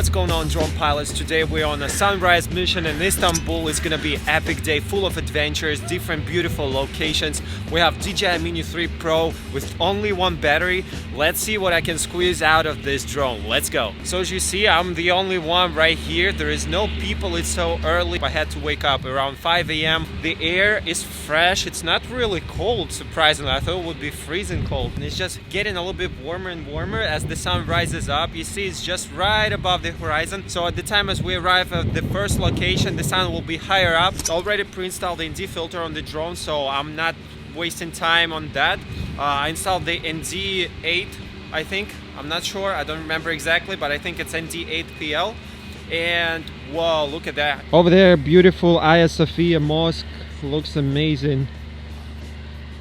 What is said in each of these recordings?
What's going on, drone pilots? Today we're on a sunrise mission in Istanbul. It's gonna be an epic day full of adventures, different beautiful locations. We have DJI MINI 3 Pro with only one battery. Let's see what I can squeeze out of this drone. Let's go. So as you see, I'm the only one right here. There is no people, it's so early. I had to wake up around 5 a.m. The air is fresh, it's not really cold, surprisingly. I thought it would be freezing cold. And it's just getting a little bit warmer and warmer as the sun rises up. You see, it's just right above the horizon. So at the time as we arrive at the first location, the sun will be higher up. Already pre-installed the ND filter on the drone, so I'm not wasting time on that. I installed the ND8, I think. I'm not sure, I don't remember exactly, but I think it's ND8 PL. And whoa, look at that. Over there, beautiful Hagia Sophia Mosque. Looks amazing.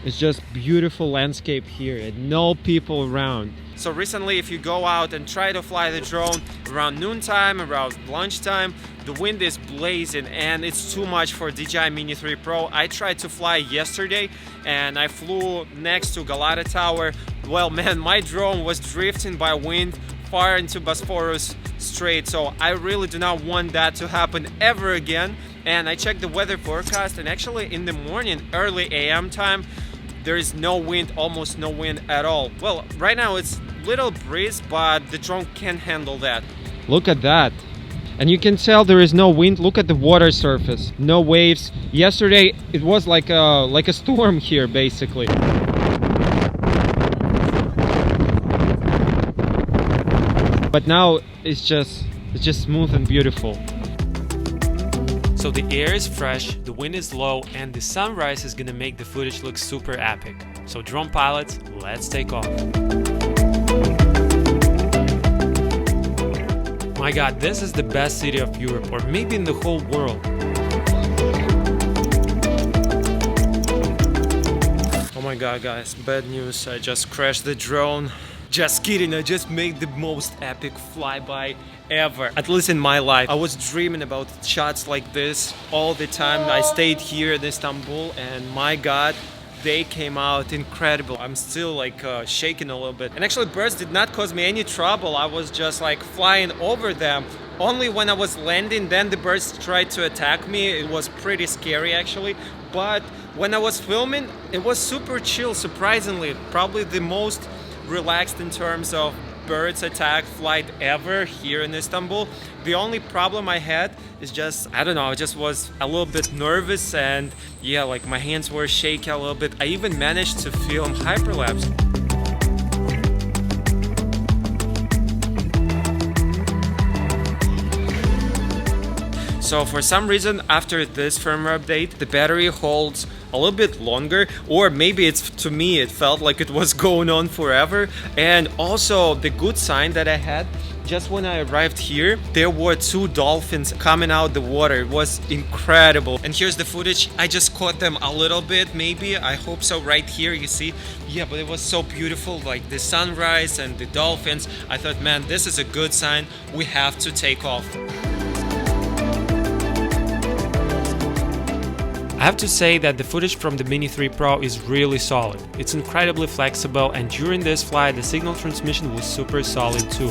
It's just beautiful landscape here and no people around. So recently, if you go out and try to fly the drone around noontime, around lunchtime, the wind is blazing and it's too much for DJI MINI 3 Pro. I tried to fly yesterday and I flew next to Galata Tower. Well, man, my drone was drifting by wind far into Bosphorus Strait, so I really do not want that to happen ever again. And I checked the weather forecast, and actually in the morning, early AM time, there is no wind, almost no wind at all. Well, right now it's little breeze, but the drone can handle that. Look at that. And you can tell there is no wind. Look at the water surface, no waves. Yesterday it was like a storm here, basically. But now it's just smooth and beautiful. So the air is fresh, the wind is low, and the sunrise is gonna make the footage look super epic. So drone pilots, let's take off. My god, this is the best city of Europe, or maybe in the whole world. Oh my god, guys, bad news, I just crashed the drone. Just kidding, I just made the most epic flyby ever, at least in my life. I was dreaming about shots like this all the time. I stayed here in Istanbul and my god, they came out incredible. I'm still like shaking a little bit. And actually birds did not cause me any trouble. I was just like flying over them. Only when I was landing, then the birds tried to attack me. It was pretty scary actually. But when I was filming, it was super chill, surprisingly. Probably the most relaxed in terms of birds attack flight ever here in Istanbul. The only problem I had is just, I don't know, I just was a little bit nervous and yeah, like my hands were shaky a little bit. I even managed to film hyperlapse. So for some reason, after this firmware update, the battery holds a little bit longer, or maybe it's, to me, it felt like it was going on forever. And also the good sign that I had, just when I arrived here, there were 2 dolphins coming out the water. It was incredible. And here's the footage. I just caught them a little bit, maybe. I hope so, right here, you see. Yeah, but it was so beautiful, like the sunrise and the dolphins. I thought, man, this is a good sign. We have to take off. I have to say that the footage from the Mini 3 Pro is really solid. It's incredibly flexible, and during this flight the signal transmission was super solid too.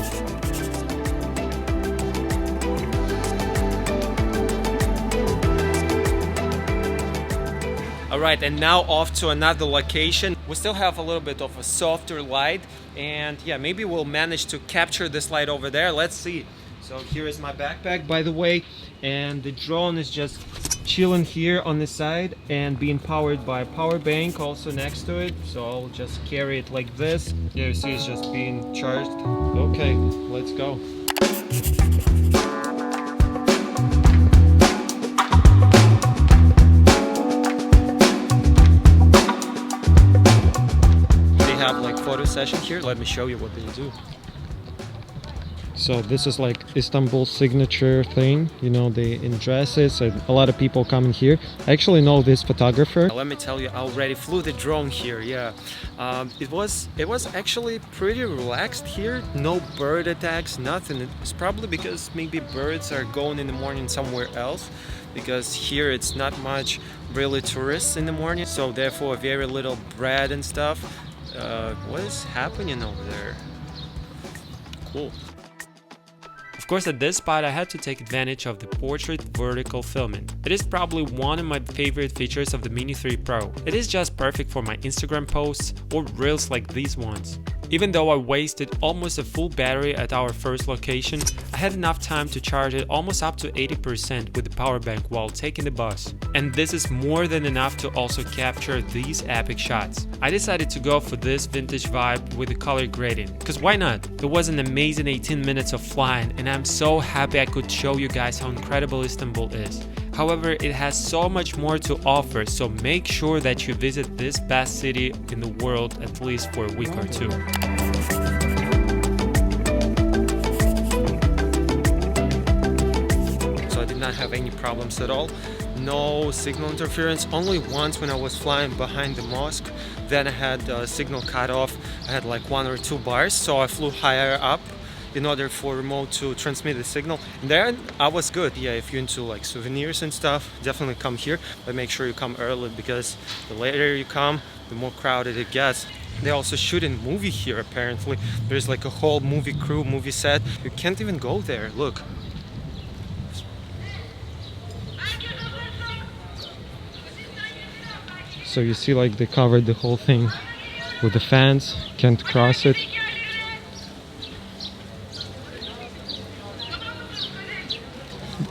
Alright, and now off to another location. We still have a little bit of a softer light, and yeah, maybe we'll manage to capture this light over there. Let's see. So here is my backpack, by the way, and the drone is just chilling here on the side and being powered by a power bank also next to it. So I'll just carry it like this. Yeah, you see it's just being charged. Okay, let's go. They have like photo session here. Let me show you what they do. So this is like Istanbul signature thing, you know, they in dresses, and a lot of people coming here. I actually know this photographer. Let me tell you, I already flew the drone here, yeah. It was actually pretty relaxed here, no bird attacks, nothing. It's probably because maybe birds are going in the morning somewhere else, because here it's not much really tourists in the morning, so therefore very little bread and stuff. What is happening over there? Cool. Of course, at this spot I had to take advantage of the portrait vertical filming. It is probably one of my favorite features of the Mini 3 Pro. It is just perfect for my Instagram posts or reels like these ones. Even though I wasted almost a full battery at our first location, I had enough time to charge it almost up to 80% with the power bank while taking the bus. And this is more than enough to also capture these epic shots. I decided to go for this vintage vibe with the color grading, because why not? It was an amazing 18 minutes of flying, and I'm so happy I could show you guys how incredible Istanbul is. However, it has so much more to offer, so make sure that you visit this best city in the world at least for a week or two. So I did not have any problems at all. No signal interference, only once when I was flying behind the mosque. Then I had signal cut off. I had like 1 or 2 bars, so I flew higher up in order for remote to transmit the signal. And then I was good. Yeah, if you're into like souvenirs and stuff, definitely come here, but make sure you come early, because the later you come, the more crowded it gets. They also shoot a movie here apparently. There's like a whole movie crew, movie set. You can't even go there, look. So you see, like, they covered the whole thing with the fence, can't cross it.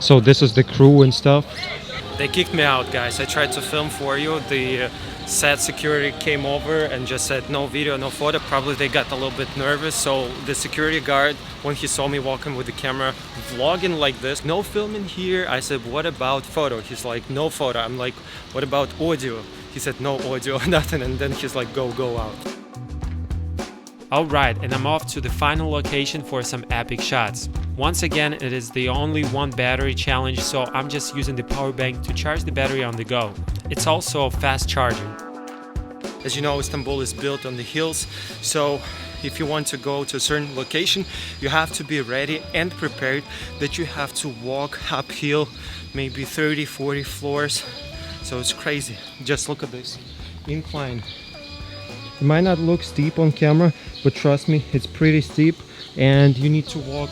So this is the crew and stuff. They kicked me out, guys. I tried to film for you. The set security came over and just said no video, no photo. Probably they got a little bit nervous. So the security guard, when he saw me walking with the camera, vlogging like this, no filming here. I said, what about photo? He's like, no photo. I'm like, what about audio? He said, no audio, nothing. And then he's like, go out. Alright, and I'm off to the final location for some epic shots. Once again, it is the only one battery challenge, so I'm just using the power bank to charge the battery on the go. It's also fast charging. As you know, Istanbul is built on the hills, so if you want to go to a certain location, you have to be ready and prepared that you have to walk uphill maybe 30-40 floors. So it's crazy. Just look at this incline. It might not look steep on camera, but trust me, it's pretty steep, and you need to walk.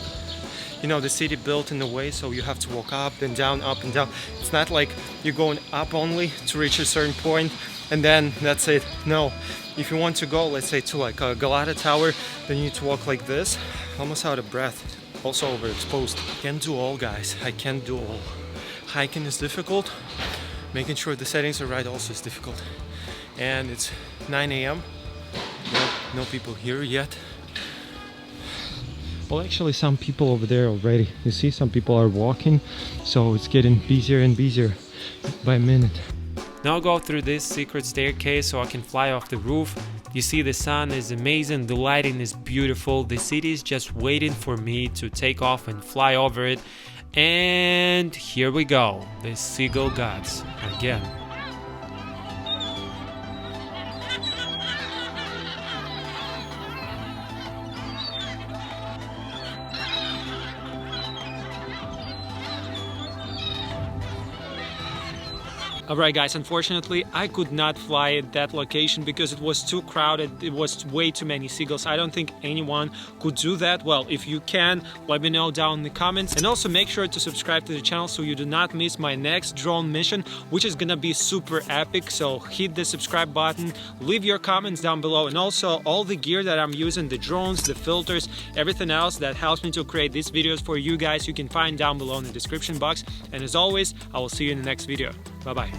You know, the city built in a way, so you have to walk up and down, up and down. It's not like you're going up only to reach a certain point and then that's it. No, if you want to go, let's say, to like a Galata Tower, then you need to walk like this, almost out of breath, also overexposed. Can't do all, guys. I can't do all. Hiking is difficult. Making sure the settings are right also is difficult. And it's 9 a.m. No people here yet. Well, actually some people over there already. You see, some people are walking, so it's getting busier and busier by minute. Now I'll go through this secret staircase so I can fly off the roof. You see, the sun is amazing, the lighting is beautiful, the city is just waiting for me to take off and fly over it. And here we go, the seagull gods again. Alright guys, unfortunately I could not fly at that location because it was too crowded, it was way too many seagulls. I don't think anyone could do that. Well, if you can, let me know down in the comments, and also make sure to subscribe to the channel so you do not miss my next drone mission, which is gonna be super epic. So hit the subscribe button, leave your comments down below, and also all the gear that I'm using, the drones, the filters, everything else that helps me to create these videos for you guys, you can find down below in the description box. And as always, I will see you in the next video. Bye bye.